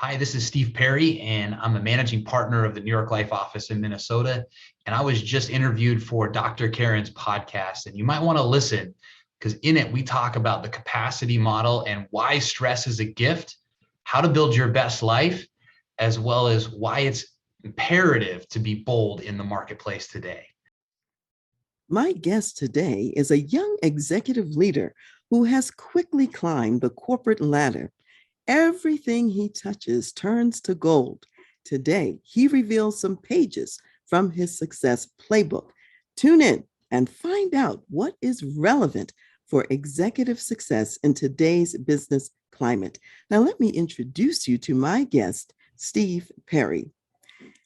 Hi, this is Steve Perry, and I'm a managing partner of the New York Life office in Minnesota. And I was just interviewed for Dr. Karen's podcast, and you might want to listen because in it, we talk about the capacity model and why stress is a gift, how to build your best life, as well as why it's imperative to be bold in the marketplace today. My guest today is a young executive leader who has quickly climbed the corporate ladder. Everything he touches turns to gold. Today, he reveals some pages from his success playbook. Tune in and find out what is relevant for executive success in today's business climate. Now, let me introduce you to my guest, Steve Perry.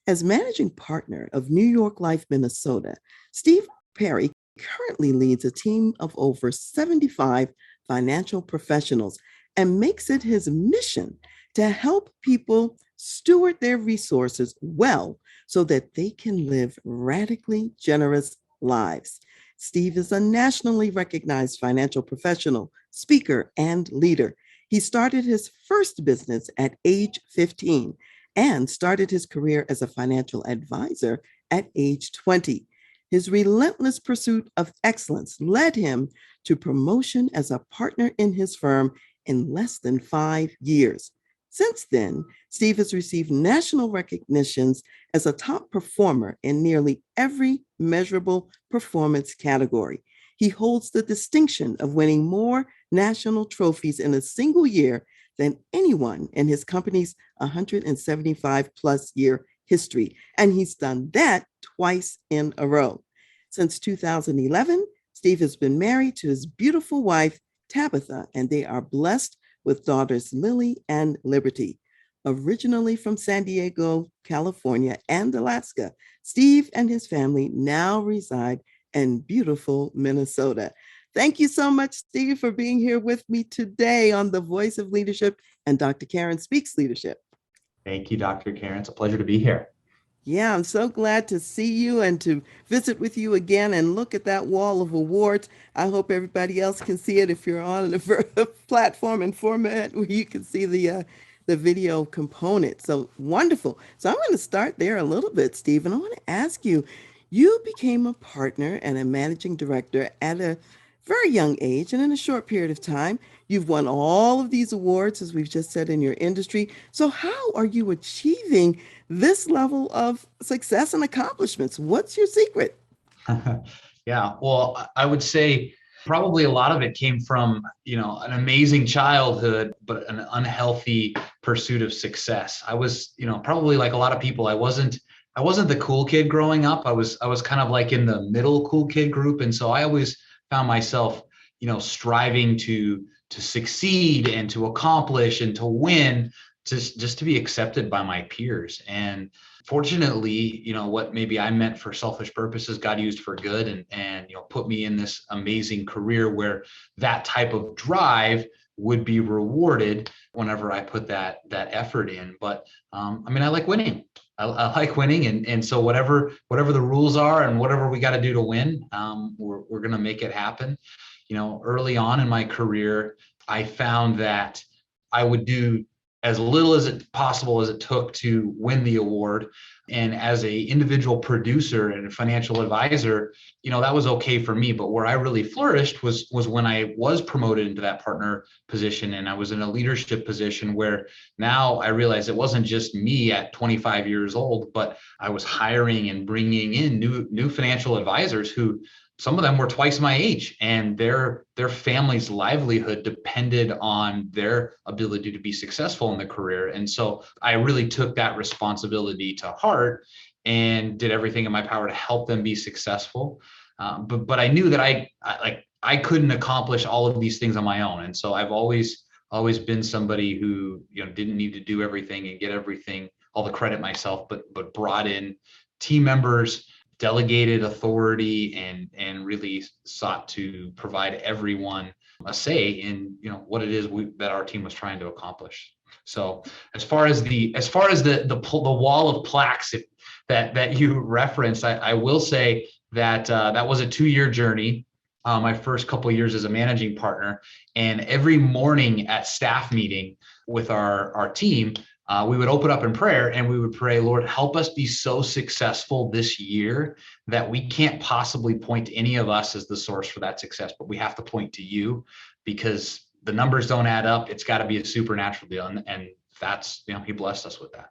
As managing partner of New York Life Minnesota, Steve Perry currently leads a team of over 75 financial professionals and makes it his mission to help people steward their resources well so that they can live radically generous lives. Steve is a nationally recognized financial professional, speaker, and leader. He started his first business at age 15 and started his career as a financial advisor at age 20. His relentless pursuit of excellence led him to promotion as a partner in his firm in less than 5 years. Since then, Steve has received national recognitions as a top performer in nearly every measurable performance category. He holds the distinction of winning more national trophies in a single year than anyone in his company's 175 plus year history. And he's done that twice in a row. Since 2011, Steve has been married to his beautiful wife, Tabitha, and they are blessed with daughters Lily and Liberty. Originally from San Diego, California, and Alaska, Steve and his family now reside in beautiful Minnesota. Thank you so much, Steve, for being here with me today on The Voice of Leadership and Dr. Karen Speaks Leadership. Thank you, Dr. Karen. It's a pleasure to be here. Yeah, I'm so glad to see you and to visit with you again and look at that wall of awards. I hope everybody else can see it if you're on a platform and format where you can see the video component. So wonderful. So I'm going to start there a little bit, Steve, and I want to ask you, you became a partner and a managing director at a very young age, and in a short period of time, you've won all of these awards, as we've just said, in your industry. So how are you achieving this level of success and accomplishments? What's your secret? Yeah, well, I would say probably a lot of it came from, an amazing childhood, but an unhealthy pursuit of success. I was, probably like a lot of people, I wasn't the cool kid growing up. I was kind of like in the middle cool kid group. And so I always found myself, striving to succeed and to accomplish and to win, just to be accepted by my peers. And fortunately, what maybe I meant for selfish purposes, God used for good, and put me in this amazing career where that type of drive would be rewarded whenever I put that effort in. But I like winning. I like winning, and so whatever the rules are and whatever we got to do to win, we're going to make it happen. Early on in my career, I found that I would do as little as it possible as it took to win the award. And as a individual producer and a financial advisor, that was okay for me. But where I really flourished was when I was promoted into that partner position, and I was in a leadership position where now I realized it wasn't just me at 25 years old, but I was hiring and bringing in new financial advisors who, some of them were twice my age, and their family's livelihood depended on their ability to be successful in the career. And so I really took that responsibility to heart and did everything in my power to help them be successful. But I knew that I couldn't accomplish all of these things on my own. And so I've always been somebody who didn't need to do everything and get everything, all the credit myself, but brought in team members, delegated authority, and really sought to provide everyone a say in what it is that our team was trying to accomplish. So as far as the wall of plaques that you referenced, I will say that that was a 2-year journey. My first couple of years as a managing partner, and every morning at staff meeting with our team, we would open up in prayer and we would pray, Lord, help us be so successful this year that we can't possibly point to any of us as the source for that success, but we have to point to you because the numbers don't add up. It's got to be a supernatural deal. And that's, he blessed us with that.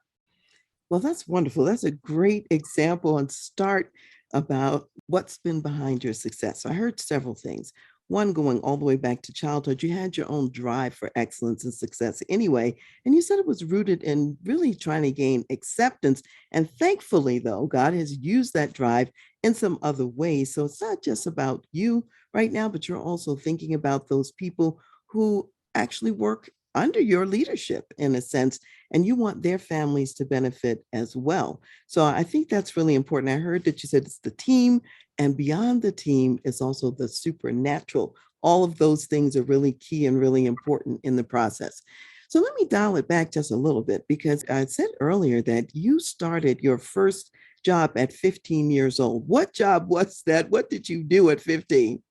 Well, that's wonderful. That's a great example and start about what's been behind your success. So I heard several things. One, going all the way back to childhood, you had your own drive for excellence and success anyway. And you said it was rooted in really trying to gain acceptance. And thankfully, though, God has used that drive in some other ways. So it's not just about you right now, but you're also thinking about those people who actually work under your leadership in a sense, and you want their families to benefit as well. So I think that's really important. I heard that you said it's the team, and beyond the team is also the supernatural. All of those things are really key and really important in the process. So let me dial it back just a little bit, because I said earlier that you started your first job at 15 years old. What job was that? What did you do at 15?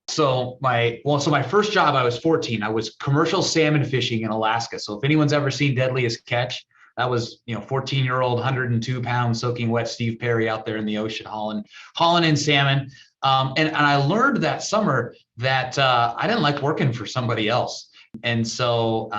So my first job, I was 14. I was commercial salmon fishing in Alaska. So if anyone's ever seen Deadliest Catch, that was, 14-year-old, 102 pounds, soaking wet Steve Perry out there in the ocean, hauling in salmon. And I learned that summer that I didn't like working for somebody else. And so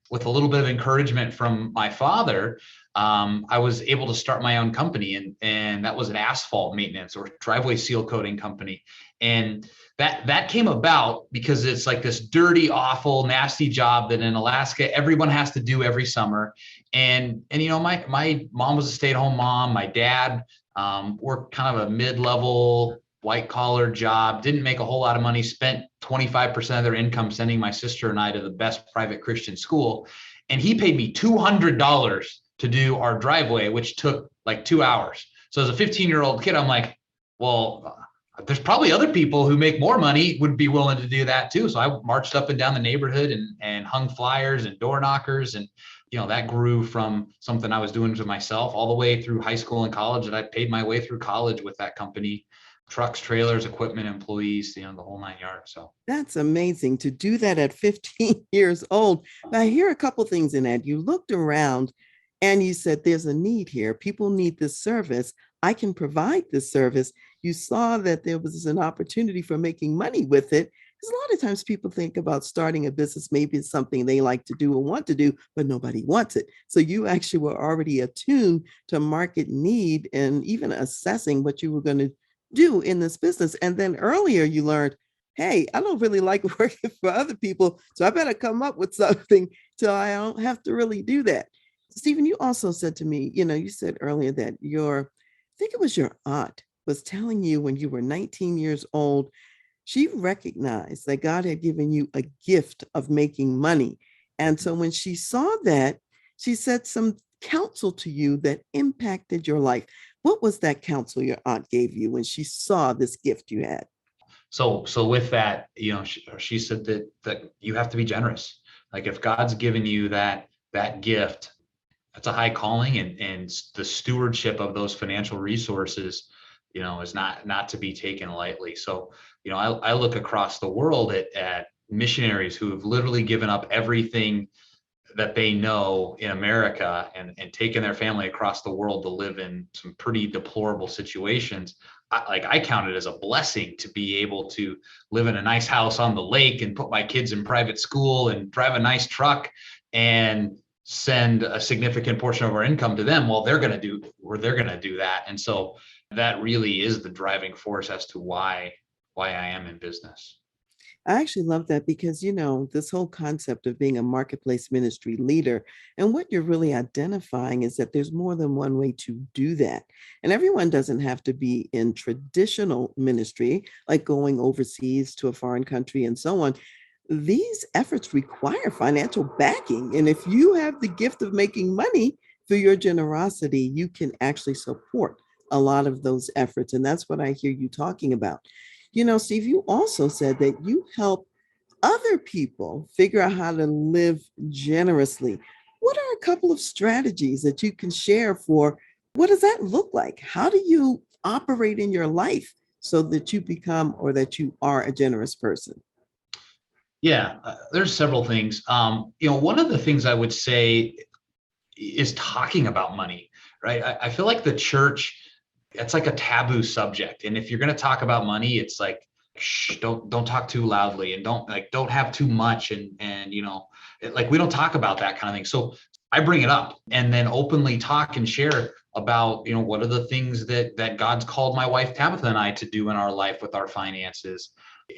with a little bit of encouragement from my father, I was able to start my own company, and that was an asphalt maintenance or driveway seal coating company. And that came about because it's like this dirty, awful, nasty job that in Alaska everyone has to do every summer. And my mom was a stay-at-home mom. My dad worked kind of a mid-level white collar job, didn't make a whole lot of money, spent 25% of their income sending my sister and I to the best private Christian school. And he paid me $200 to do our driveway, which took like 2 hours. So as a 15-year-old kid, I'm like, well, there's probably other people who make more money would be willing to do that too. So I marched up and down the neighborhood and hung flyers and door knockers. And, that grew from something I was doing to myself all the way through high school and college. And I paid my way through college with that company, trucks, trailers, equipment, employees, the whole 9 yards. So that's amazing to do that at 15 years old. But I hear a couple things in that. You looked around and you said, there's a need here. People need this service. I can provide this service. You saw that there was an opportunity for making money with it. Because a lot of times people think about starting a business, maybe it's something they like to do or want to do, but nobody wants it. So you actually were already attuned to market need and even assessing what you were going to do in this business. And then earlier you learned, hey, I don't really like working for other people, so I better come up with something so I don't have to really do that. Stephen, you also said to me, you said earlier that I think it was your aunt was telling you when you were 19 years old, she recognized that God had given you a gift of making money. And so when she saw that, she said some counsel to you that impacted your life. What was that counsel your aunt gave you when she saw this gift you had? So with that, she said that you have to be generous. Like if God's given you that gift, that's a high calling, and the stewardship of those financial resources, is not to be taken lightly. So, I look across the world at missionaries who have literally given up everything that they know in America and taken their family across the world to live in some pretty deplorable situations. I count it as a blessing to be able to live in a nice house on the lake and put my kids in private school and drive a nice truck and send a significant portion of our income to them while they're going to do that. And so that really is the driving force as to why I am in business. I actually love that because, this whole concept of being a marketplace ministry leader, and what you're really identifying is that there's more than one way to do that. And everyone doesn't have to be in traditional ministry, like going overseas to a foreign country and so on. These efforts require financial backing. And if you have the gift of making money through your generosity, you can actually support a lot of those efforts. And that's what I hear you talking about. Steve, you also said that you help other people figure out how to live generously. What are a couple of strategies that you can share for what does that look like? How do you operate in your life so that you become or that you are a generous person? Yeah, there's several things. One of the things I would say is talking about money, right? I feel like the church, it's like a taboo subject. And if you're going to talk about money, it's like, shh, don't talk too loudly, and don't have too much. And, like, we don't talk about that kind of thing. So I bring it up and then openly talk and share about, what are the things that God's called my wife Tabitha and I to do in our life with our finances.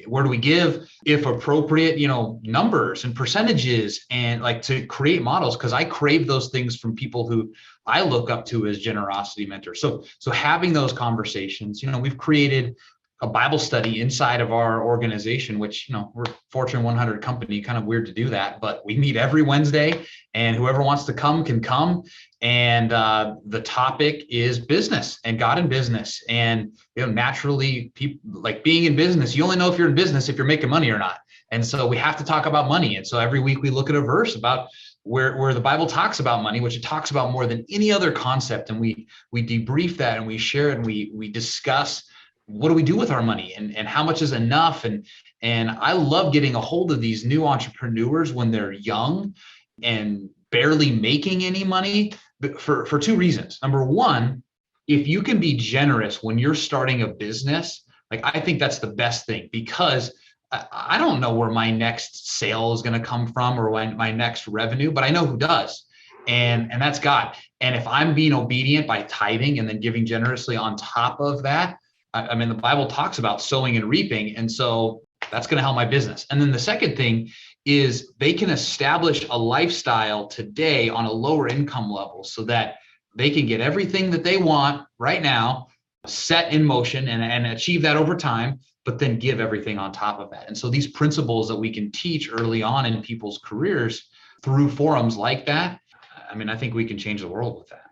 Where do we give, if appropriate, numbers and percentages, and like to create models, because I crave those things from people who I look up to as generosity mentors. So having those conversations, we've created a Bible study inside of our organization, which, we're a Fortune 100 company, kind of weird to do that, but we meet every Wednesday, and whoever wants to come can come. And the topic is business and God in business. And, naturally, people, like, being in business, you only know if you're in business if you're making money or not. And so we have to talk about money. And so every week we look at a verse about where the Bible talks about money, which it talks about more than any other concept. And we debrief that, and we share it, and we discuss, what do we do with our money, and how much is enough? And I love getting a hold of these new entrepreneurs when they're young and barely making any money, for two reasons. Number one, if you can be generous when you're starting a business, like, I think that's the best thing, because I don't know where my next sale is going to come from, or my next revenue, but I know who does. And that's God. And if I'm being obedient by tithing and then giving generously on top of that, I mean, the Bible talks about sowing and reaping. And so that's going to help my business. And then the second thing is, they can establish a lifestyle today on a lower income level, so that they can get everything that they want right now set in motion and achieve that over time, but then give everything on top of that. And so these principles that we can teach early on in people's careers through forums like that, I mean, I think we can change the world with that.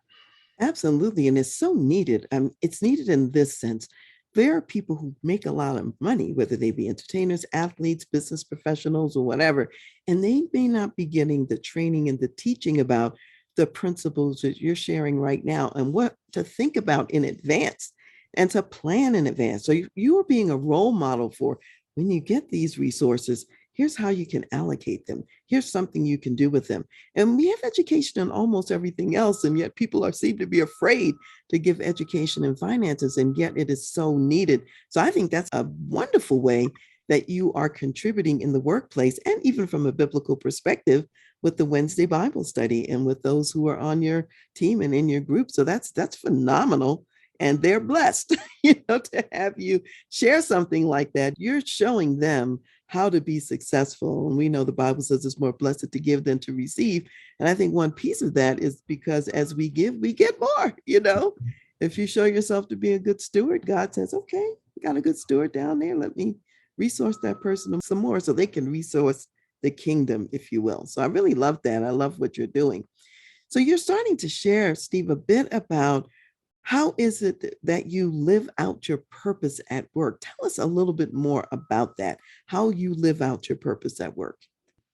Absolutely. And it's so needed. It's needed in this sense. There are people who make a lot of money, whether they be entertainers, athletes, business professionals, or whatever, and they may not be getting the training and the teaching about the principles that you're sharing right now, and what to think about in advance and to plan in advance. So you are being a role model for, when you get these resources, here's how you can allocate them. Here's something you can do with them. And we have education on almost everything else, and yet people seem to be afraid to give education in finances, and yet it is so needed. So I think that's a wonderful way that you are contributing in the workplace, and even from a biblical perspective, with the Wednesday Bible study and with those who are on your team and in your group. So that's phenomenal. And they're blessed, to have you share something like that. You're showing them how to be successful. And we know the Bible says it's more blessed to give than to receive. And I think one piece of that is because as we give, we get more. If you show yourself to be a good steward, God says, okay, we got a good steward down there. Let me resource that person some more, so they can resource the kingdom, if you will. So I really love that. I love what you're doing. So you're starting to share, Steve, a bit about, how is it that you live out your purpose at work? Tell us a little bit more about that, how you live out your purpose at work.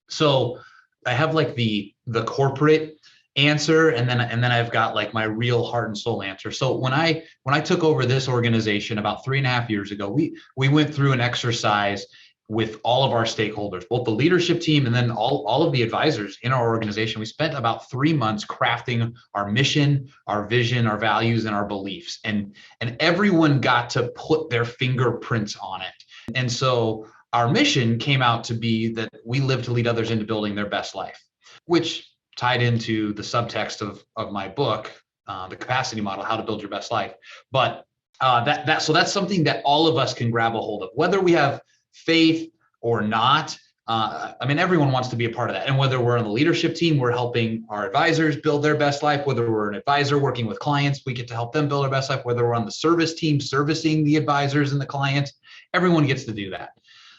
So I have like the corporate answer, and then I've got like my real heart and soul answer. So when I took over this organization about 3.5 years ago, we went through an exercise with all of our stakeholders, both the leadership team and then all of the advisors in our organization. We spent about 3 months crafting our mission, our vision, our values, and our beliefs. And everyone got to put their fingerprints on it. And so our mission came out to be that we live to lead others into building their best life, which tied into the subtext of my book, The Capacity Model, How to Build Your Best Life. But so that's something that all of us can grab a hold of, whether we have faith or not. I mean, everyone wants to be a part of that. And whether we're on the leadership team, we're helping our advisors build their best life. Whether we're an advisor working with clients, we get to help them build their best life. Whether we're on the service team, servicing the advisors and the clients, everyone gets to do that.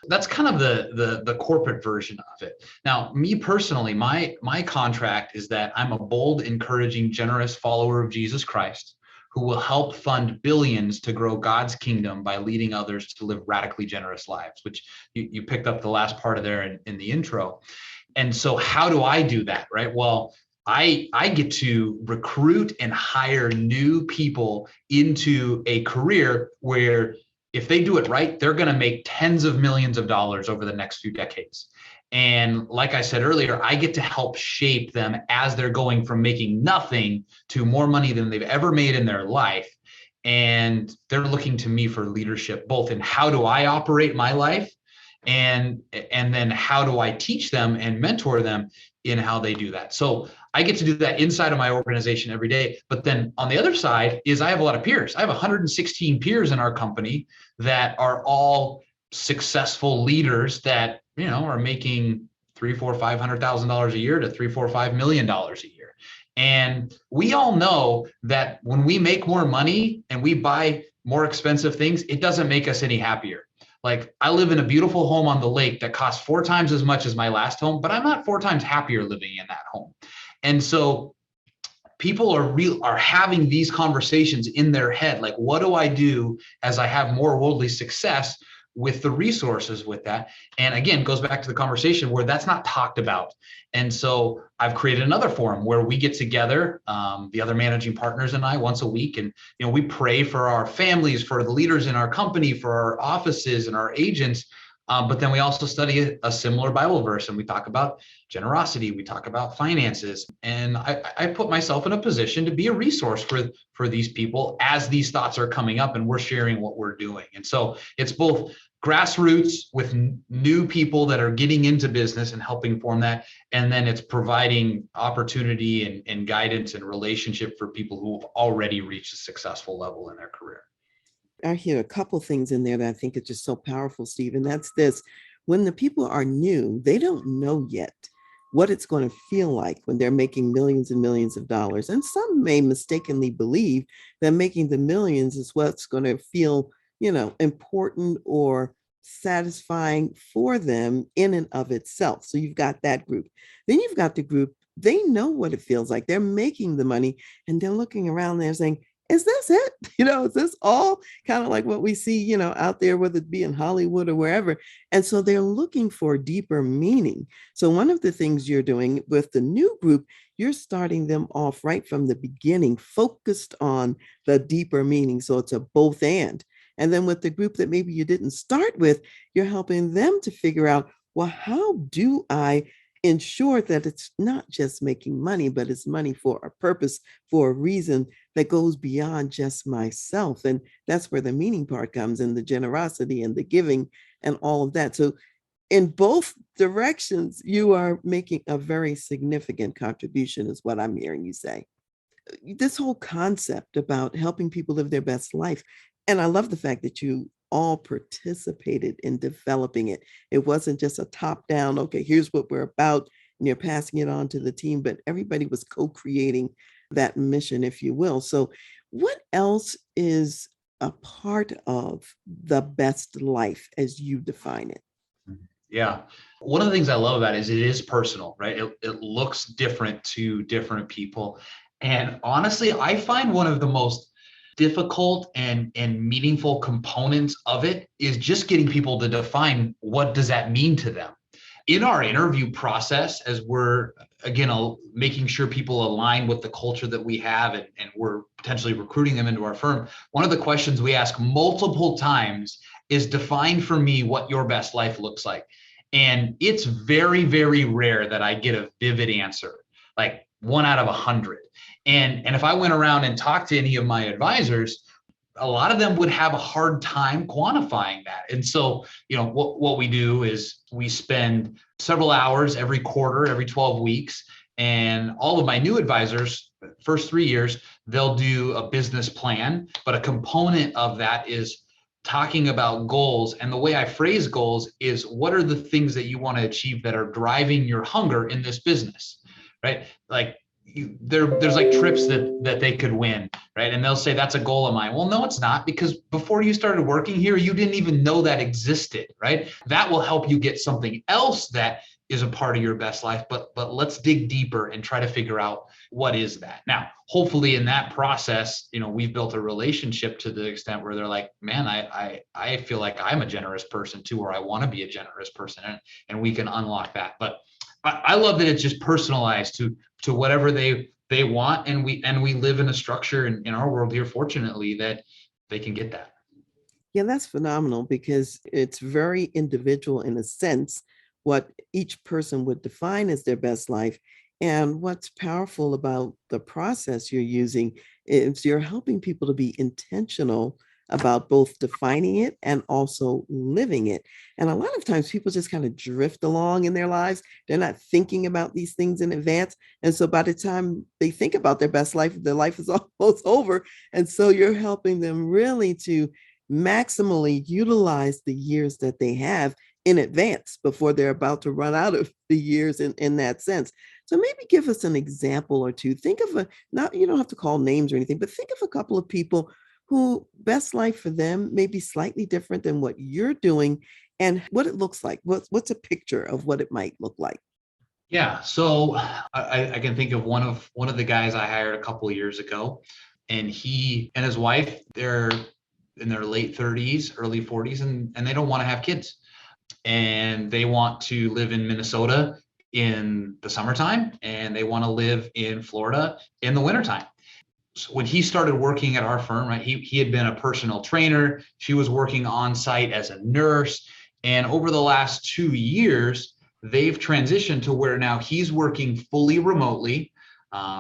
That's kind of the corporate version of it. Now, me personally, my contract is that I'm a bold, encouraging, generous follower of Jesus Christ, who will help fund billions to grow God's kingdom by leading others to live radically generous lives, which you picked up the last part of there in the intro. And so how do I do that, right? Well, I get to recruit and hire new people into a career where, if they do it right, they're going to make tens of millions of dollars over the next few decades. And like I said earlier, I get to help shape them as they're going from making nothing to more money than they've ever made in their life. And they're looking to me for leadership, both in how do I operate my life, and then how do I teach them and mentor them in how they do that. So I get to do that inside of my organization every day. But then on the other side is I have a lot of peers. I have 116 peers in our company that are all successful leaders that, are making $300,000, $400,000 a year to $3, $4, $5 million a year. And we all know that when we make more money and we buy more expensive things, it doesn't make us any happier. Like, I live in a beautiful home on the lake that costs 4 times as much as my last home, but I'm not 4 times happier living in that home. And so people are having these conversations in their head, like, what do I do as I have more worldly success with the resources with that? And again, goes back to the conversation where that's not talked about. And so I've created another forum where we get together, the other managing partners and I, once a week, and we pray for our families, for the leaders in our company, for our offices and our agents. But then we also study a similar Bible verse, and we talk about generosity, we talk about finances, and I put myself in a position to be a resource for these people as these thoughts are coming up, and we're sharing what we're doing. And so it's both grassroots with new people that are getting into business and helping form that, and then it's providing opportunity and guidance and relationship for people who have already reached a successful level in their career. I hear a couple things in there that I think is just so powerful, Steve. And that's this: when the people are new, they don't know yet what it's going to feel like when they're making millions and millions of dollars. And some may mistakenly believe that making the millions is what's going to feel, important or satisfying for them in and of itself. So you've got that group. Then you've got the group, they know what it feels like. They're making the money and they're looking around there saying, is this it? Is this all kind of like what we see, out there, whether it be in Hollywood or wherever? And so they're looking for deeper meaning. So one of the things you're doing with the new group, you're starting them off right from the beginning, focused on the deeper meaning. So it's a both and. And then with the group that maybe you didn't start with, you're helping them to figure out, well, how do I ensure that it's not just making money, but it's money for a purpose, for a reason that goes beyond just myself. And that's where the meaning part comes in, the generosity and the giving and all of that. So in both directions, you are making a very significant contribution, is what I'm hearing you say. This whole concept about helping people live their best life. And I love the fact that you all participated in developing it. It wasn't just a top down, okay, here's what we're about, and you're passing it on to the team, but everybody was co-creating that mission, if you will. So what else is a part of the best life as you define it? Yeah. One of the things I love about it is it is personal, right? It looks different to different people. And honestly, I find one of the most difficult and meaningful components of it is just getting people to define what does that mean to them. In our interview process, as we're, again, making sure people align with the culture that we have, and we're potentially recruiting them into our firm, one of the questions we ask multiple times is, define for me what your best life looks like. And it's very, very rare that I get a vivid answer, like 1 out of 100. And if I went around and talked to any of my advisors, a lot of them would have a hard time quantifying that. And so, what we do is we spend several hours every quarter, every 12 weeks, and all of my new advisors, first 3 years, they'll do a business plan, but a component of that is talking about goals. And the way I phrase goals is, what are the things that you want to achieve that are driving your hunger in this business, right? Like, there's like trips that they could win, right? And they'll say, that's a goal of mine. Well, no, it's not, because before you started working here, you didn't even know that existed, right? That will help you get something else that is a part of your best life. But let's dig deeper and try to figure out what is that. Now, hopefully in that process, we've built a relationship to the extent where they're like, man, I feel like I'm a generous person too, or I want to be a generous person, and we can unlock that. But I love that it's just personalized to whatever they want, and we live in a structure in our world here, fortunately, that they can get that. Yeah, that's phenomenal, because it's very individual in a sense what each person would define as their best life. And what's powerful about the process you're using is you're helping people to be intentional about both defining it and also living it. And a lot of times people just kind of drift along in their lives. They're not thinking about these things in advance. And so by the time they think about their best life, their life is almost over. And so you're helping them really to maximally utilize the years that they have in advance before they're about to run out of the years in that sense. So maybe give us an example or two. Think of a, not, you don't have to call names or anything, but think of a couple of people who best life for them may be slightly different than what you're doing and what it looks like. What's a picture of what it might look like? Yeah, so I can think of one of the guys I hired a couple of years ago, and he and his wife, they're in their late 30s, early 40s, and they don't want to have kids. And they want to live in Minnesota in the summertime, and they want to live in Florida in the wintertime. So when he started working at our firm, right, he had been a personal trainer. She was working on site as a nurse. And over the last 2 years, they've transitioned to where now he's working fully remotely,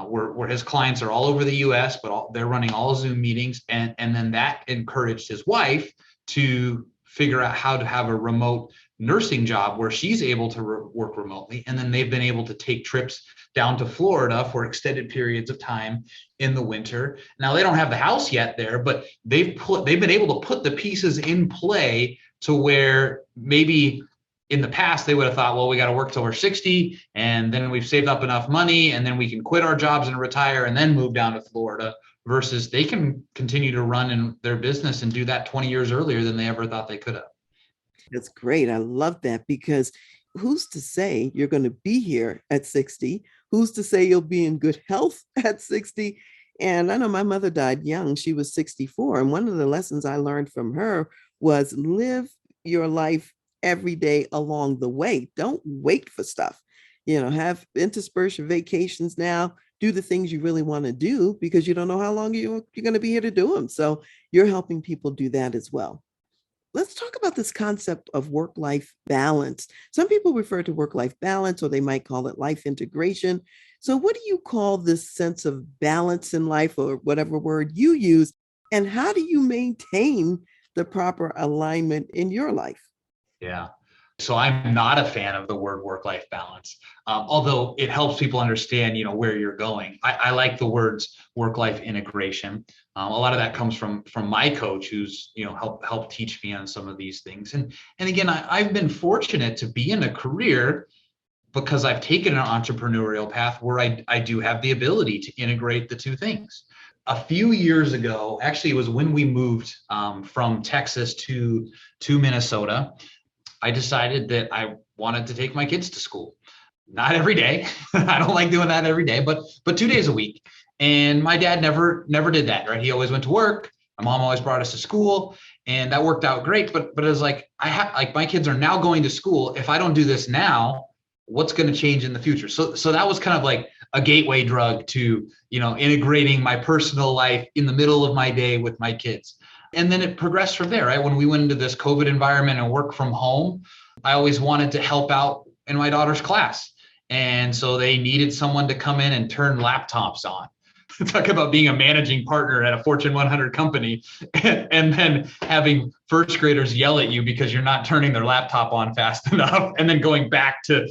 where his clients are all over the US, but they're running all Zoom meetings. And then that encouraged his wife to figure out how to have a remote nursing job where she's able to work remotely. And then they've been able to take trips down to Florida for extended periods of time in the winter. Now they don't have the house yet there, but they've been able to put the pieces in play to where maybe in the past they would have thought, well, we got to work till we're 60 and then we've saved up enough money and then we can quit our jobs and retire and then move down to Florida, versus they can continue to run in their business and do that 20 years earlier than they ever thought they could have. That's great. I love that because who's to say you're going to be here at 60? Who's to say you'll be in good health at 60? And I know my mother died young. She was 64. And one of the lessons I learned from her was live your life every day along the way. Don't wait for stuff. Have intersperse your vacations now. Do the things you really want to do because you don't know how long you're going to be here to do them. So you're helping people do that as well. Let's talk about this concept of work-life balance. Some people refer to work-life balance, or they might call it life integration. So what do you call this sense of balance in life, or whatever word you use? And how do you maintain the proper alignment in your life? Yeah. So I'm not a fan of the word work-life balance, although it helps people understand, where you're going. I like the words work-life integration. A lot of that comes from my coach, who's helped teach me on some of these things. And again, I've been fortunate to be in a career because I've taken an entrepreneurial path where I do have the ability to integrate the two things. A few years ago, actually, it was when we moved from Texas to Minnesota. I decided that I wanted to take my kids to school. Not every day. I don't like doing that every day, but 2 days a week. And my dad never did that, right? He always went to work. My mom always brought us to school, and that worked out great. But it was like, my kids are now going to school. If I don't do this now, what's going to change in the future? So that was kind of like a gateway drug to, integrating my personal life in the middle of my day with my kids. And then it progressed from there, right? When we went into this COVID environment and work from home, I always wanted to help out in my daughter's class. And so they needed someone to come in and turn laptops on. Talk about being a managing partner at a Fortune 100 company and then having first graders yell at you because you're not turning their laptop on fast enough, and then going back to,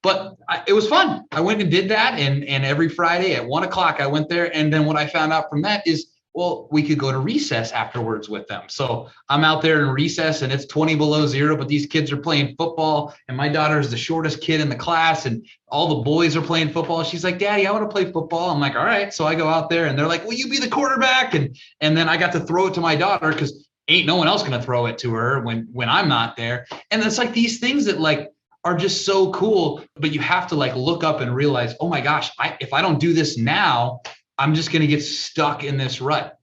but it was fun. I went and did that. And every Friday at 1:00, I went there. And then what I found out from that is, well, we could go to recess afterwards with them. So I'm out there in recess and it's 20 below zero, but these kids are playing football. And my daughter is the shortest kid in the class and all the boys are playing football. She's like, Daddy, I want to play football. I'm like, all right. So I go out there and they're like, will you be the quarterback? And then I got to throw it to my daughter because ain't no one else going to throw it to her when I'm not there. And it's like these things that are just so cool, but you have to look up and realize, oh my gosh, if I don't do this now, I'm just going to get stuck in this rut.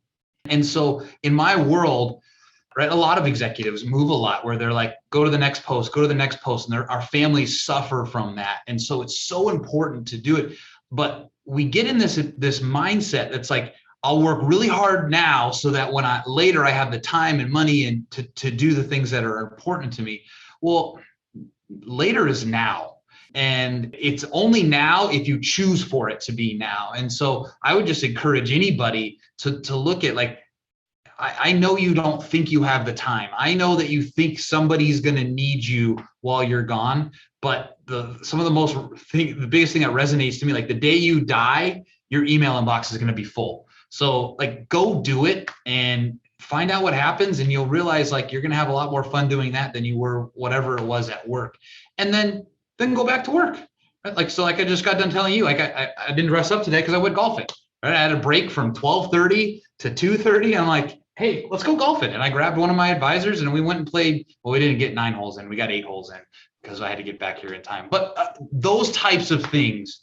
And so in my world, right, a lot of executives move a lot where they're like, go to the next post, go to the next post. And our families suffer from that. And so it's so important to do it. But we get in this mindset that's like, I'll work really hard now so that when later I have the time and money and to do the things that are important to me. Well, later is now. And it's only now if you choose for it to be now. And so I would just encourage anybody to look at, like, I know you don't think you have the time. I know that you think somebody's going to need you while you're gone. But some of the biggest thing that resonates to me, like the day you die, your email inbox is going to be full. So like, go do it and find out what happens, and you'll realize like you're going to have a lot more fun doing that than you were whatever it was at work. And then go back to work. Right? Like, so like I just got done telling you, like I didn't dress up today because I went golfing. Right? I had a break from 12:30 to 2:30. I'm like, hey, let's go golfing. And I grabbed one of my advisors and we went and played. Well, we didn't get 9 holes in. We got 8 holes in because I had to get back here in time. But those types of things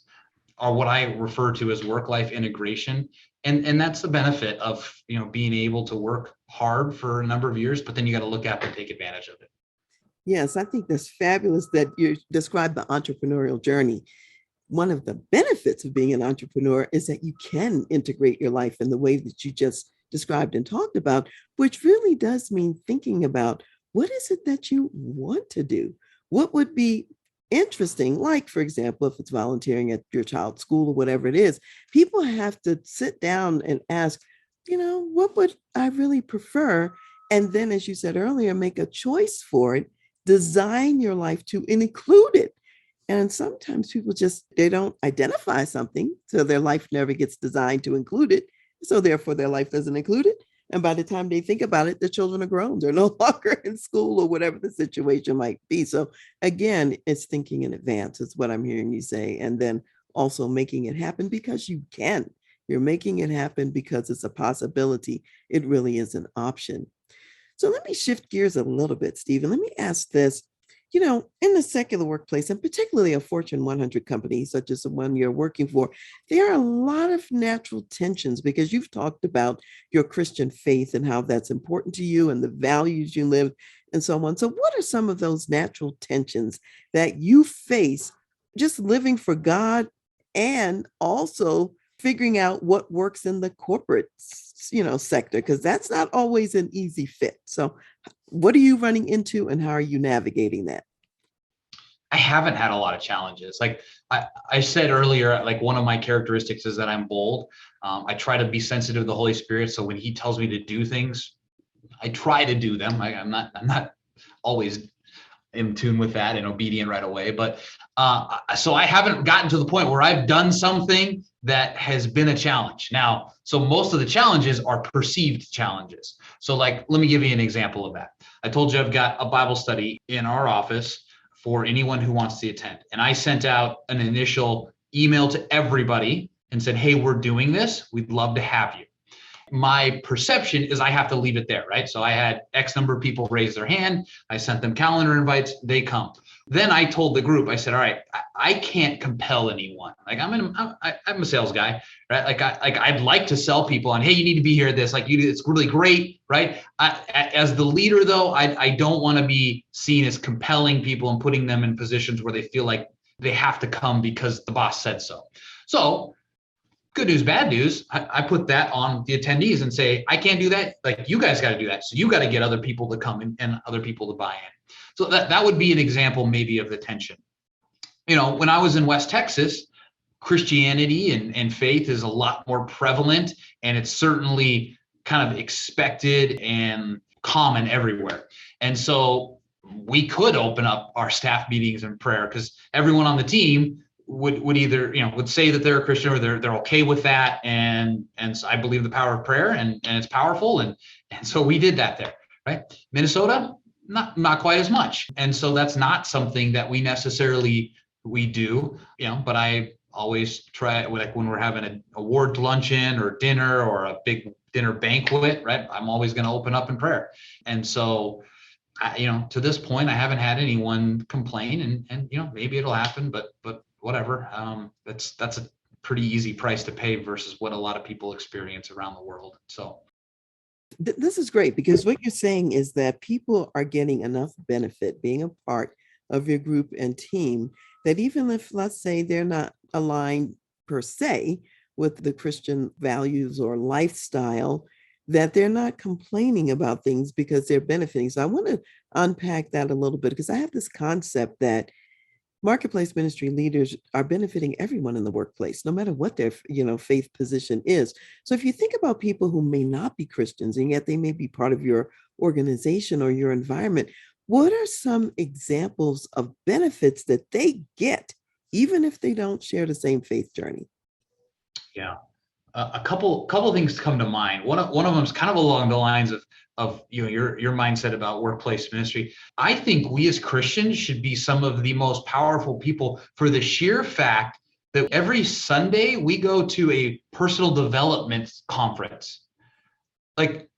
are what I refer to as work-life integration. And that's the benefit of, being able to work hard for a number of years, but then you got to look after and take advantage of it. Yes, I think that's fabulous that you described the entrepreneurial journey. One of the benefits of being an entrepreneur is that you can integrate your life in the way that you just described and talked about, which really does mean thinking about what is it that you want to do? What would be interesting? Like, for example, if it's volunteering at your child's school or whatever it is, people have to sit down and ask, what would I really prefer? And then, as you said earlier, make a choice for it, design your life to include it. And sometimes people they don't identify something, so their life never gets designed to include it. So therefore their life doesn't include it. And by the time they think about it, the children are grown. They're no longer in school or whatever the situation might be. So again, it's thinking in advance is what I'm hearing you say. And then also making it happen because you can. You're making it happen because it's a possibility. It really is an option. So let me shift gears a little bit, Stephen. Let me ask this. In the secular workplace, and particularly a Fortune 100 company, such as the one you're working for, there are a lot of natural tensions because you've talked about your Christian faith and how that's important to you and the values you live and so on. So what are some of those natural tensions that you face just living for God and also figuring out what works in the corporate, sector? Because that's not always an easy fit. So what are you running into and how are you navigating that? I haven't had a lot of challenges. Like I said earlier, like one of my characteristics is that I'm bold. I try to be sensitive to the Holy Spirit. So when he tells me to do things, I try to do them. I'm not always in tune with that and obedient right away. But so I haven't gotten to the point where I've done something that has been a challenge. Now, so most of the challenges are perceived challenges. So like, let me give you an example of that. I told you I've got a Bible study in our office for anyone who wants to attend. And I sent out an initial email to everybody and said, hey, we're doing this. We'd love to have you. My perception is I have to leave it there, right? So I had X number of people raise their hand. I sent them calendar invites. They come. Then I told the group, I said, all right, I can't compel anyone. Like I'm a sales guy, right? Like I'd like to sell people on, hey, you need to be here at this. Like it's really great, right? As the leader, though, I don't want to be seen as compelling people and putting them in positions where they feel like they have to come because the boss said so. So good news, bad news, I put that on the attendees and say, I can't do that. Like you guys got to do that. So you got to get other people to come and other people to buy in. So that would be an example maybe of the tension. When I was in West Texas, Christianity and faith is a lot more prevalent, and it's certainly kind of expected and common everywhere. And so we could open up our staff meetings in prayer because everyone on the team would either would say that they're a Christian or they're okay with that, and so I believe the power of prayer and it's powerful, and so we did that there, right? Minnesota, not quite as much, and so that's not something that we do, but I always try, like when we're having an award luncheon or dinner or a big dinner banquet, right? I'm always going to open up in prayer, and so to this point, I haven't had anyone complain, and maybe it'll happen, but whatever. That's a pretty easy price to pay versus what a lot of people experience around the world. So this is great because what you're saying is that people are getting enough benefit being a part of your group and team that even if, let's say, they're not aligned per se with the Christian values or lifestyle, that they're not complaining about things because they're benefiting. So I want to unpack that a little bit because I have this concept that marketplace ministry leaders are benefiting everyone in the workplace, no matter what their faith position is. So if you think about people who may not be Christians and yet they may be part of your organization or your environment, what are some examples of benefits that they get, even if they don't share the same faith journey? Yeah. A couple things come to mind. One of them is kind of along the lines of your mindset about workplace ministry. I think we as Christians should be some of the most powerful people for the sheer fact that every Sunday we go to a personal development conference. Like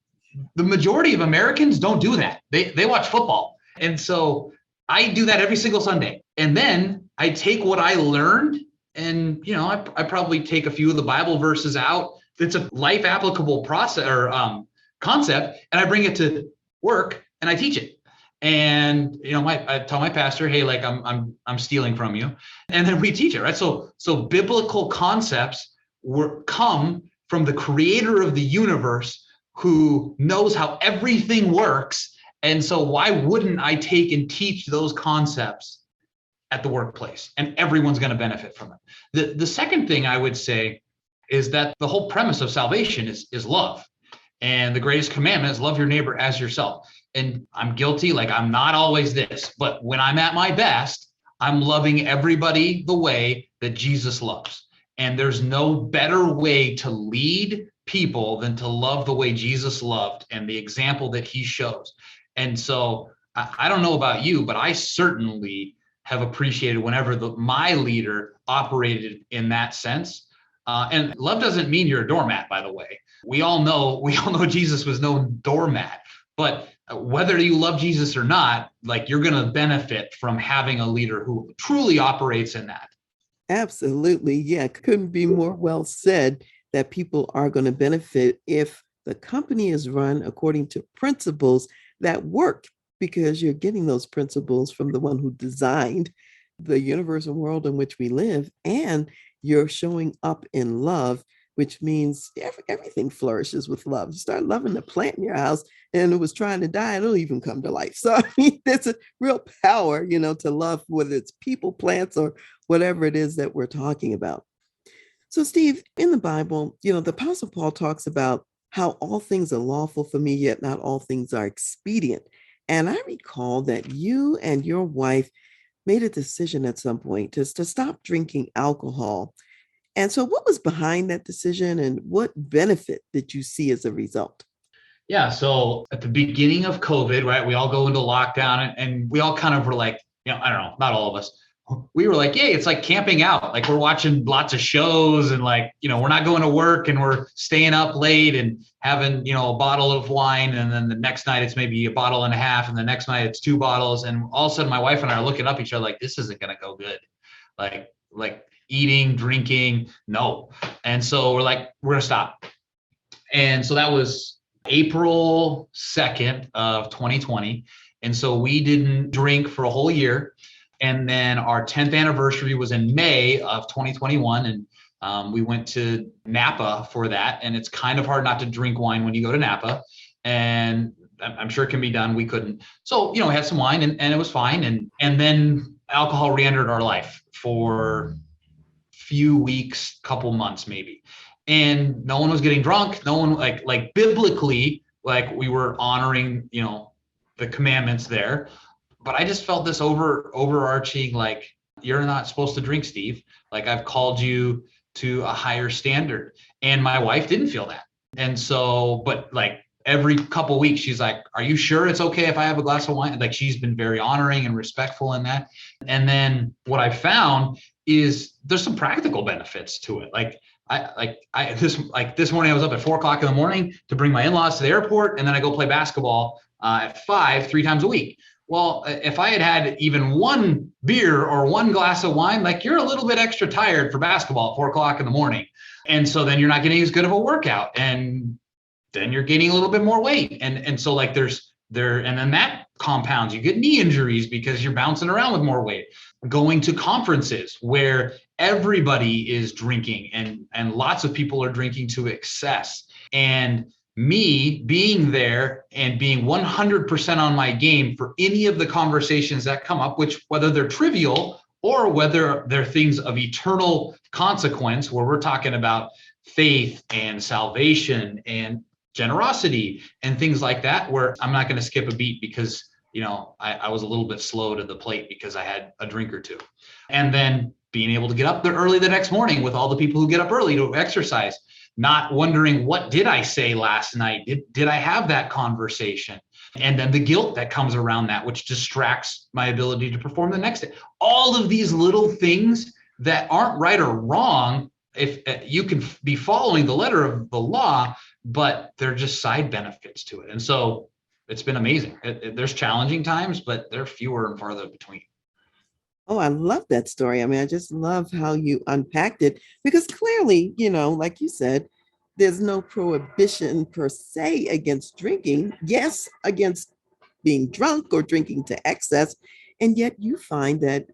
the majority of Americans don't do that. They watch football. And so I do that every single Sunday. And then I take what I learned and I probably take a few of the Bible verses out. It's a life applicable process or concept, and I bring it to work and I teach it. And I tell my pastor, hey, like I'm stealing from you, and then we teach it, right? So biblical concepts come from the creator of the universe who knows how everything works. And so why wouldn't I take and teach those concepts at the workplace? And everyone's going to benefit from it. The second thing I would say is that the whole premise of salvation is love. And the greatest commandment is love your neighbor as yourself. And I'm guilty, like I'm not always this, but when I'm at my best, I'm loving everybody the way that Jesus loves. And there's no better way to lead people than to love the way Jesus loved and the example that he shows. And so I don't know about you, but I certainly have appreciated whenever my leader operated in that sense. And love doesn't mean you're a doormat, by the way. We all know Jesus was no doormat, but whether you love Jesus or not, like you're going to benefit from having a leader who truly operates in that. Absolutely. Yeah. Couldn't be more well said that people are going to benefit if the company is run according to principles that work, because you're getting those principles from the one who designed the universe and world in which we live. And you're showing up in love, which means everything flourishes with love. You start loving the plant in your house and it was trying to die, it'll even come to life. So I mean, there's a real power, to love, whether it's people, plants, or whatever it is that we're talking about. So Steve, in the Bible, the Apostle Paul talks about how all things are lawful for me, yet not all things are expedient. And I recall that you and your wife made a decision at some point to stop drinking alcohol. And so what was behind that decision and what benefit did you see as a result? Yeah. So at the beginning of COVID, right, we all go into lockdown and we all kind of were like, I don't know, not all of us. We were like, yay, it's like camping out. Like we're watching lots of shows and like, we're not going to work and we're staying up late and having, a bottle of wine. And then the next night it's maybe a bottle and a half. And the next night it's 2 bottles. And all of a sudden my wife and I are looking up each other like, this isn't going to go good. Like eating, drinking, no. And so we're like, we're going to stop. And so that was April 2nd of 2020. And so we didn't drink for a whole year. And then our 10th anniversary was in May of 2021. And we went to Napa for that. And it's kind of hard not to drink wine when you go to Napa. And I'm sure it can be done. We couldn't. So, we had some wine and it was fine. And then alcohol re-entered our life for a few weeks, couple months maybe. And no one was getting drunk. No one like biblically, like we were honoring, the commandments there. But I just felt this overarching, like, you're not supposed to drink, Steve. Like I've called you to a higher standard. And my wife didn't feel that. And so, but like every couple of weeks, she's like, are you sure it's okay if I have a glass of wine? Like she's been very honoring and respectful in that. And then what I found is there's some practical benefits to it. This morning I was up at 4:00 in the morning to bring my in-laws to the airport. And then I go play basketball at 5, 3 times a week. Well, if I had even one beer or one glass of wine, like you're a little bit extra tired for basketball at 4:00 in the morning. And so then you're not getting as good of a workout and then you're gaining a little bit more weight. And so like and then that compounds, you get knee injuries because you're bouncing around with more weight. Going to conferences where everybody is drinking and lots of people are drinking to excess. And me being there and being 100% on my game for any of the conversations that come up, which whether they're trivial or whether they're things of eternal consequence, where we're talking about faith and salvation and generosity and things like that, where I'm not going to skip a beat because, I was a little bit slow to the plate because I had a drink or two. And then being able to get up there early the next morning with all the people who get up early to exercise, not wondering, what did I say last night? Did I have that conversation? And then the guilt that comes around that, which distracts my ability to perform the next day. All of these little things that aren't right or wrong, if you can be following the letter of the law, but they're just side benefits to it. And so it's been amazing. There's challenging times, but they're fewer and farther between. Oh, I love that story. I mean, I just love how you unpacked it because clearly, like you said, there's no prohibition per se against drinking. Yes, against being drunk or drinking to excess. And yet you find that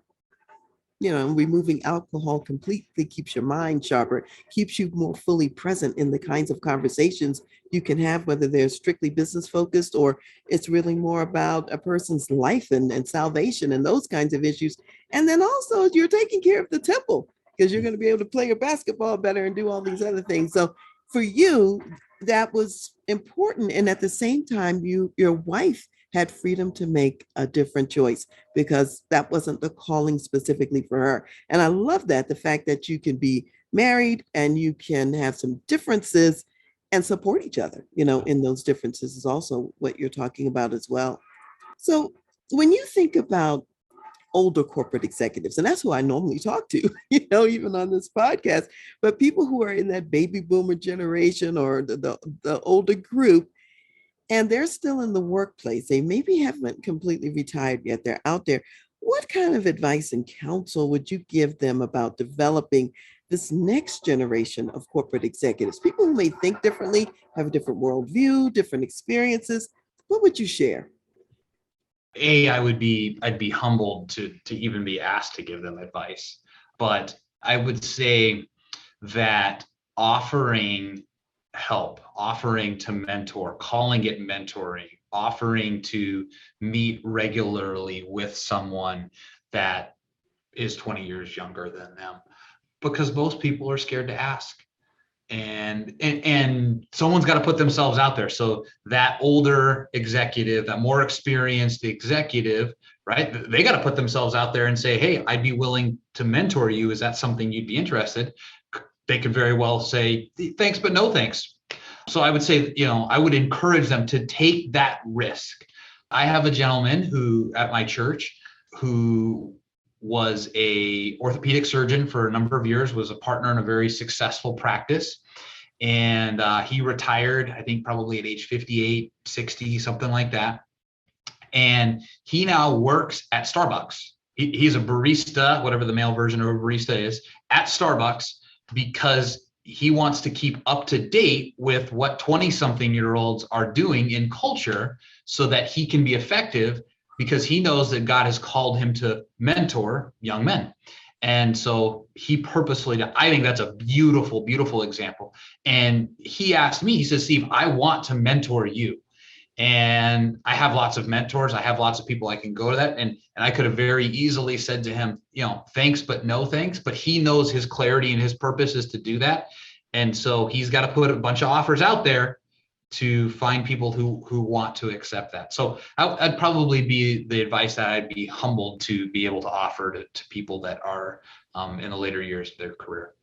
removing alcohol completely keeps your mind sharper, keeps you more fully present in the kinds of conversations you can have, whether they're strictly business focused or it's really more about a person's life and salvation and those kinds of issues. And then also you're taking care of the temple because you're going to be able to play your basketball better and do all these other things. So for you, that was important. And at the same time, your wife had freedom to make a different choice because that wasn't the calling specifically for her. And I love that, the fact that you can be married and you can have some differences and support each other, in those differences is also what you're talking about as well. So when you think about older corporate executives, and that's who I normally talk to, even on this podcast, but people who are in that baby boomer generation or the older group, and they're still in the workplace. They maybe haven't completely retired yet. They're out there. What kind of advice and counsel would you give them about developing this next generation of corporate executives? People who may think differently, have a different worldview, different experiences. What would you share? I'd be humbled to even be asked to give them advice. But I would say that offering help, offering to mentor, calling it mentoring, offering to meet regularly with someone that is 20 years younger than them, because most people are scared to ask. And someone's got to put themselves out there. So that older executive, that more experienced executive, right? They got to put themselves out there and say, hey, I'd be willing to mentor you. Is that something you'd be interested? They could very well say, thanks, but no thanks. So I would say, I would encourage them to take that risk. I have a gentleman who at my church who was a orthopedic surgeon for a number of years, was a partner in a very successful practice. And he retired, I think probably at age 58, 60, something like that. And he now works at Starbucks. He's a barista, whatever the male version of a barista is, at Starbucks, because he wants to keep up to date with what 20-something-year-olds are doing in culture so that he can be effective, because he knows that God has called him to mentor young men. And so he purposefully, I think that's a beautiful, beautiful example. And he asked me, he says, Steve, I want to mentor you. And I have lots of mentors. I have lots of people I can go to that. And I could have very easily said to him, thanks, but no thanks. But he knows his clarity and his purpose is to do that. And so he's got to put a bunch of offers out there to find people who want to accept that. So I'd probably be the advice that I'd be humbled to be able to offer to people that are in the later years of their career.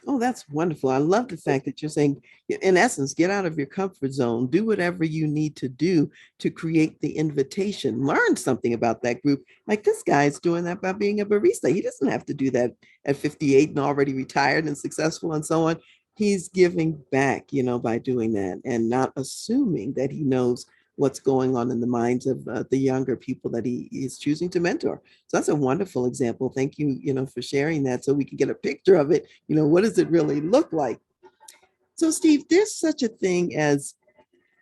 Oh, that's wonderful. I love the fact that you're saying, in essence, get out of your comfort zone, do whatever you need to do to create the invitation, learn something about that group. Like this guy's doing that by being a barista. He doesn't have to do that at 58 and already retired and successful and so on. He's giving back, by doing that and not assuming that he knows what's going on in the minds of the younger people that he is choosing to mentor. So that's a wonderful example. Thank you, for sharing that so we can get a picture of it. What does it really look like? So Steve, there's such a thing as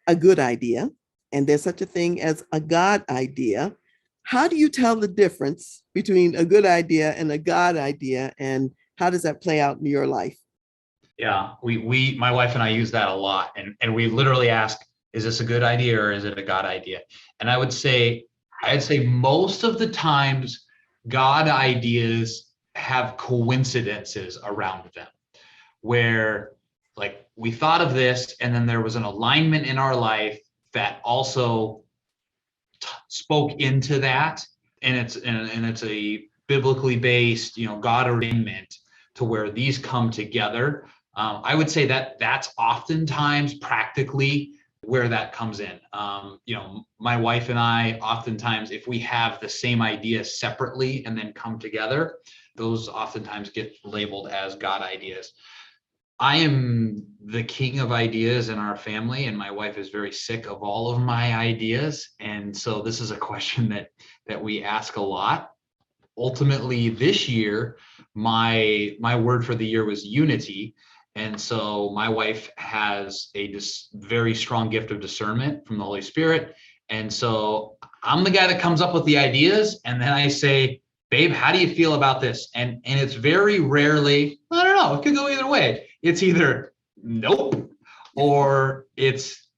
a good idea and there's such a thing as a God idea. How do you tell the difference between a good idea and a God idea, and how does that play out in your life? Yeah, my wife and I use that a lot, and we literally ask, is this a good idea or is it a God idea? And I'd say most of the times, God ideas have coincidences around them, where like we thought of this, and then there was an alignment in our life that also spoke into that, and it's a biblically based, God ordainment to where these come together. I would say that that's oftentimes practically where that comes in. My wife and I, oftentimes, if we have the same ideas separately and then come together, those oftentimes get labeled as God ideas. I am the king of ideas in our family, and my wife is very sick of all of my ideas. And so this is a question that we ask a lot. Ultimately, this year, my word for the year was unity. And so my wife has a very strong gift of discernment from the Holy Spirit. And so I'm the guy that comes up with the ideas, and then I say, babe, how do you feel about this? And it's very rarely, I don't know, it could go either way. It's either nope, or it's,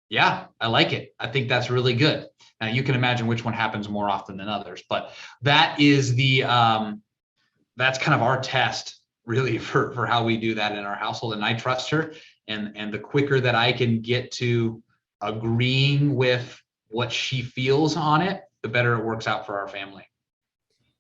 yeah, I like it. I think that's really good. Now you can imagine which one happens more often than others, but that is that's kind of our test really for how we do that in our household. And I trust her, and the quicker that I can get to agreeing with what she feels on it, the better it works out for our family.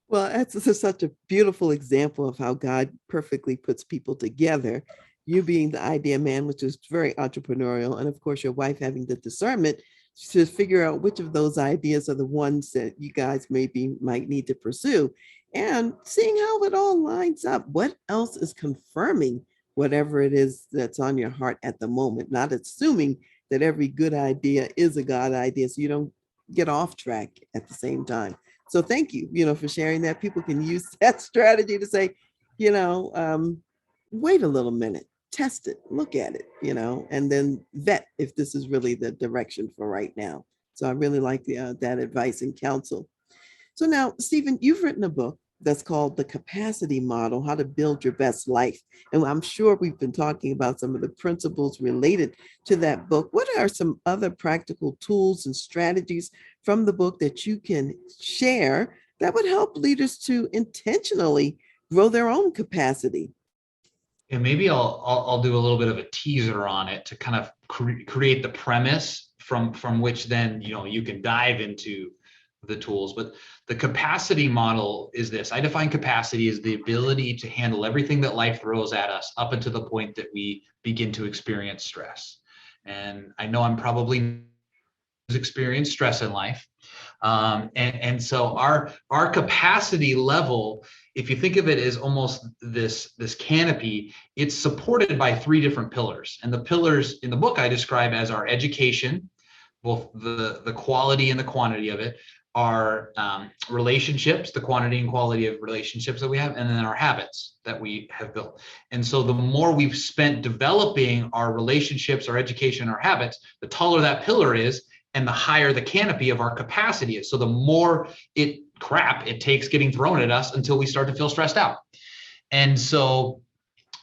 Well, that's such a beautiful example of how God perfectly puts people together. You being the idea man, which is very entrepreneurial, and of course, your wife having the discernment to figure out which of those ideas are the ones that you guys might need to pursue, and seeing how it all lines up. What else is confirming whatever it is that's on your heart at the moment? Not assuming that every good idea is a God idea, so you don't get off track at the same time. So thank you, for sharing that. People can use that strategy to say, you know, wait a little minute, test it, look at it, and then vet if this is really the direction for right now. So I really like that advice and counsel. So now, Stephen, you've written a book that's called The Capacity Model, How to Build Your Best Life. And I'm sure we've been talking about some of the principles related to that book. What are some other practical tools and strategies from the book that you can share that would help leaders to intentionally grow their own capacity? And maybe I'll do a little bit of a teaser on it to kind of create the premise from which then you can dive into the tools. But the capacity model is this. I define capacity as the ability to handle everything that life throws at us up until the point that we begin to experience stress. And I know I'm probably experienced stress in life. And so our capacity level, if you think of it as almost this canopy, it's supported by three different pillars. And the pillars in the book I describe as our education, both the quality and the quantity of it, our relationships, the quantity and quality of relationships that we have, and then our habits that we have built. And so the more we've spent developing our relationships, our education, our habits, the taller that pillar is, and the higher the canopy of our capacity is. So the more crap it takes getting thrown at us until we start to feel stressed out. And so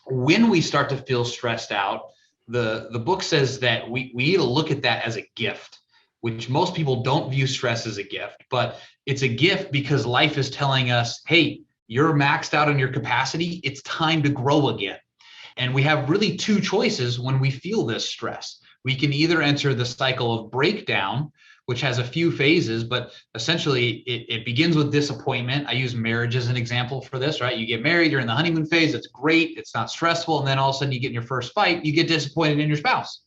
when we start to feel stressed out, the book says that we need to look at that as a gift, which most people don't view stress as a gift, but it's a gift because life is telling us, hey, you're maxed out on your capacity. It's time to grow again. And we have really two choices when we feel this stress. We can either enter the cycle of breakdown, which has a few phases, but essentially it begins with disappointment. I use marriage as an example for this, right? You get married, you're in the honeymoon phase, it's great, it's not stressful, and then all of a sudden you get in your first fight, you get disappointed in your spouse.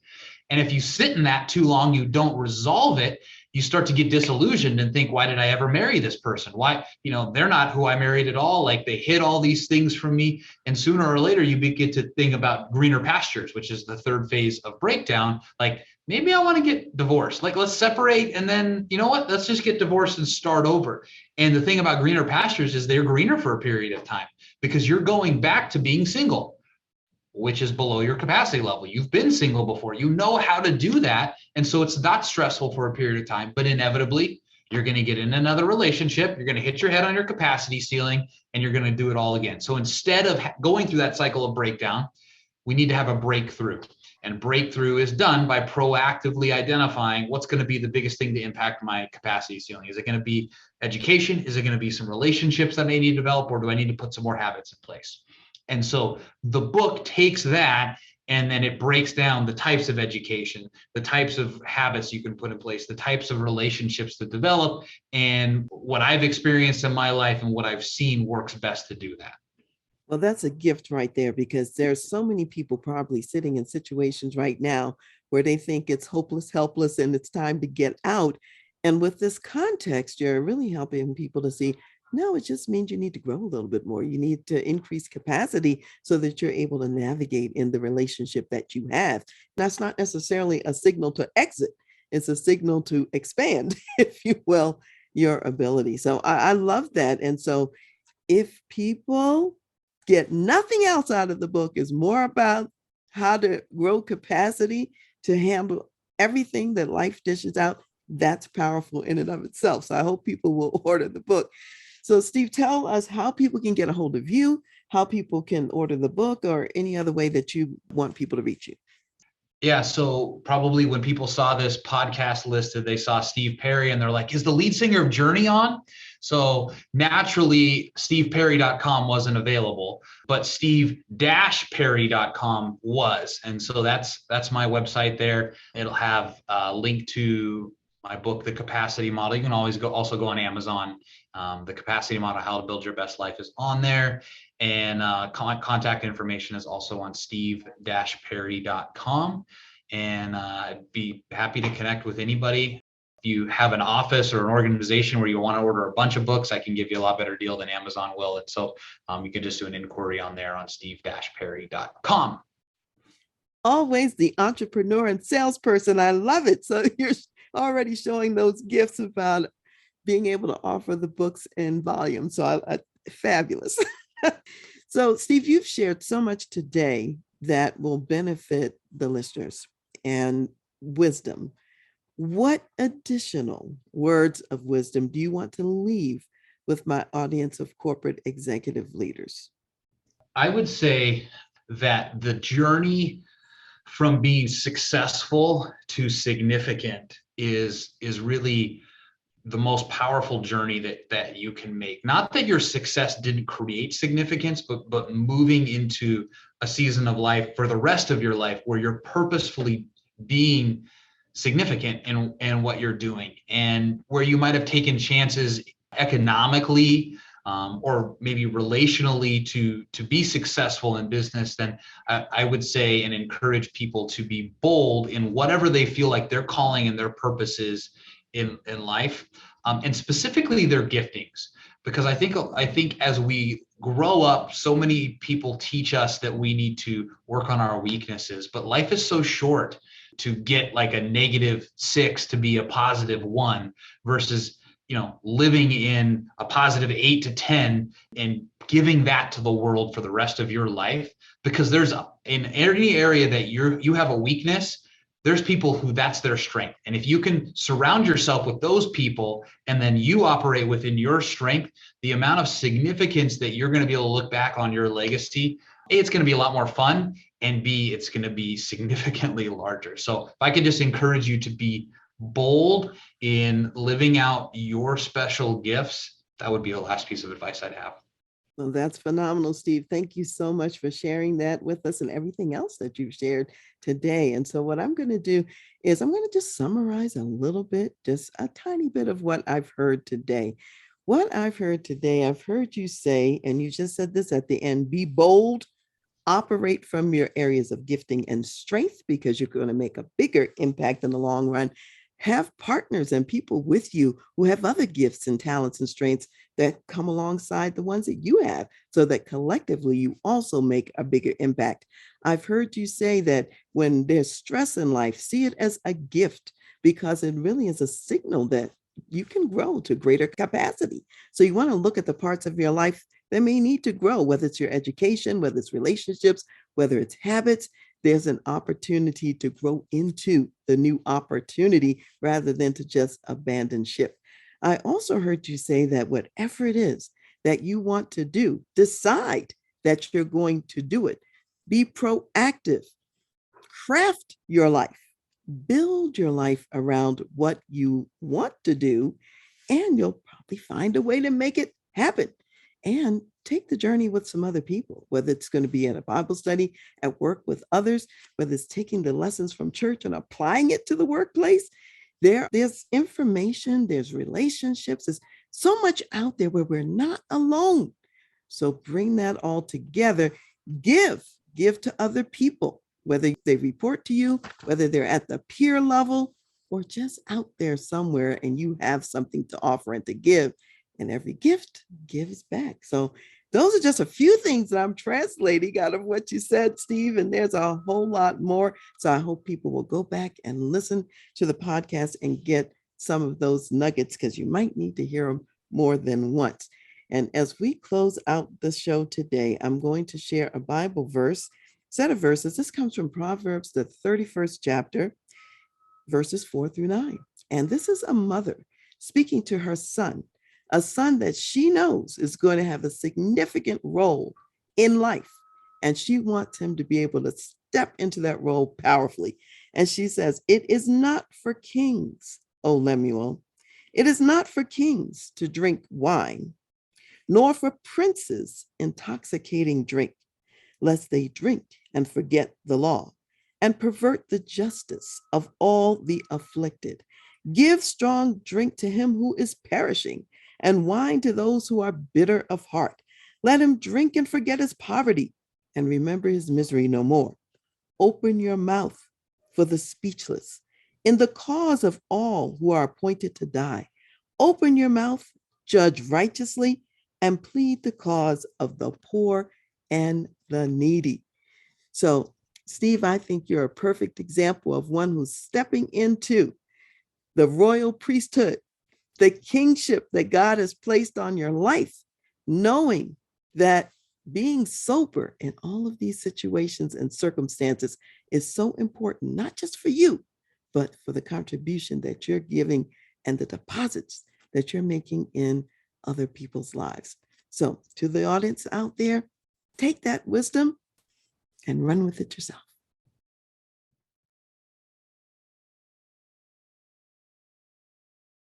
And if you sit in that too long, you don't resolve it, you start to get disillusioned and think, why did I ever marry this person? Why, they're not who I married at all. Like they hid all these things from me. And sooner or later, you begin to think about greener pastures, which is the third phase of breakdown. Like maybe I want to get divorced. Like let's separate. And then, you know what? Let's just get divorced and start over. And the thing about greener pastures is they're greener for a period of time because you're going back to being single, which is below your capacity level. You've been single before. You know how to do that. And so it's not stressful for a period of time, but inevitably you're going to get in another relationship. You're going to hit your head on your capacity ceiling and you're going to do it all again. So instead of going through that cycle of breakdown, we need to have a breakthrough. And breakthrough is done by proactively identifying what's going to be the biggest thing to impact my capacity ceiling. Is it going to be education? Is it going to be some relationships that I need to develop, or do I need to put some more habits in place? And so the book takes that and then it breaks down the types of education, the types of habits you can put in place, the types of relationships to develop, and what I've experienced in my life and what I've seen works best to do that. Well, that's a gift right there, because there's so many people probably sitting in situations right now where they think it's hopeless, helpless, and it's time to get out. And with this context, you're really helping people to see, no, it just means you need to grow a little bit more. You need to increase capacity so that you're able to navigate in the relationship that you have. That's not necessarily a signal to exit. It's a signal to expand, if you will, your ability. So I love that. And so if people get nothing else out of the book, is more about how to grow capacity to handle everything that life dishes out, that's powerful in and of itself. So I hope people will order the book. So Steve, tell us how people can get a hold of you, how people can order the book, or any other way that you want people to reach you. Yeah, so probably when people saw this podcast listed, they saw Steve Perry and they're like, is the lead singer of Journey on? So naturally, steveperry.com wasn't available, but steve-perry.com was. And so that's my website there. It'll have a link to my book, The Capacity Model. You can always also go on Amazon. The Capacity Model, How to Build Your Best Life is on there. And contact information is also on steve-perry.com. And I'd be happy to connect with anybody. If you have an office or an organization where you want to order a bunch of books, I can give you a lot better deal than Amazon will. And so you can just do an inquiry on there on steve-perry.com. Always the entrepreneur and salesperson. I love it. So you're already showing those gifts about being able to offer the books in volume. So fabulous. So Steve, you've shared so much today that will benefit the listeners and wisdom. What additional words of wisdom do you want to leave with my audience of corporate executive leaders? I would say that the journey from being successful to significant is really the most powerful journey that you can make. Not that your success didn't create significance, but moving into a season of life for the rest of your life where you're purposefully being significant in what you're doing, and where you might have taken chances economically or maybe relationally to be successful in business. Then I would say and encourage people to be bold in whatever they feel like their calling and their purpose is in life, and specifically their giftings. Because I think as we grow up, so many people teach us that we need to work on our weaknesses, but life is so short to get like a -6 to be a +1 versus living in a +8 to 10 and giving that to the world for the rest of your life. Because in any area that you have a weakness, there's people who that's their strength. And if you can surround yourself with those people and then you operate within your strength, the amount of significance that you're going to be able to look back on your legacy, it's going to be a lot more fun, and B, it's going to be significantly larger. So if I could just encourage you to be bold in living out your special gifts, that would be the last piece of advice I'd have. Well, that's phenomenal, Steve. Thank you so much for sharing that with us and everything else that you've shared today. And so what I'm going to do is I'm going to just summarize a little bit, just a tiny bit of what I've heard today. What I've heard today, I've heard you say, and you just said this at the end, be bold, operate from your areas of gifting and strength, because you're going to make a bigger impact in the long run. Have partners and people with you who have other gifts and talents and strengths that come alongside the ones that you have, so that collectively you also make a bigger impact. I've heard you say that when there's stress in life, see it as a gift, because it really is a signal that you can grow to greater capacity. So you want to look at the parts of your life that may need to grow, whether it's your education, whether it's relationships, whether it's habits. There's an opportunity to grow into the new opportunity rather than to just abandon ship. I also heard you say that whatever it is that you want to do, decide that you're going to do it. Be proactive. Craft your life. Build your life around what you want to do, and you'll probably find a way to make it happen. And take the journey with some other people, whether it's going to be at a Bible study, at work with others, whether it's taking the lessons from church and applying it to the workplace. There's information, there's relationships, there's so much out there where we're not alone. So bring that all together. Give to other people, whether they report to you, whether they're at the peer level or just out there somewhere and you have something to offer and to give. And every gift gives back. So those are just a few things that I'm translating out of what you said, Steve. And there's a whole lot more. So I hope people will go back and listen to the podcast and get some of those nuggets, because you might need to hear them more than once. And as we close out the show today, I'm going to share a Bible set of verses. This comes from Proverbs, the 31st chapter, verses 4-9. And this is a mother speaking to her son, a son that she knows is going to have a significant role in life. And she wants him to be able to step into that role powerfully. And she says, "It is not for kings, O Lemuel. It is not for kings to drink wine, nor for princes intoxicating drink, lest they drink and forget the law and pervert the justice of all the afflicted. Give strong drink to him who is perishing, and wine to those who are bitter of heart. Let him drink and forget his poverty, and remember his misery no more. Open your mouth for the speechless, in the cause of all who are appointed to die. Open your mouth, judge righteously, and plead the cause of the poor and the needy." So, Steve, I think you're a perfect example of one who's stepping into the royal priesthood, the kingship that God has placed on your life, knowing that being sober in all of these situations and circumstances is so important, not just for you, but for the contribution that you're giving and the deposits that you're making in other people's lives. So to the audience out there, take that wisdom and run with it yourself.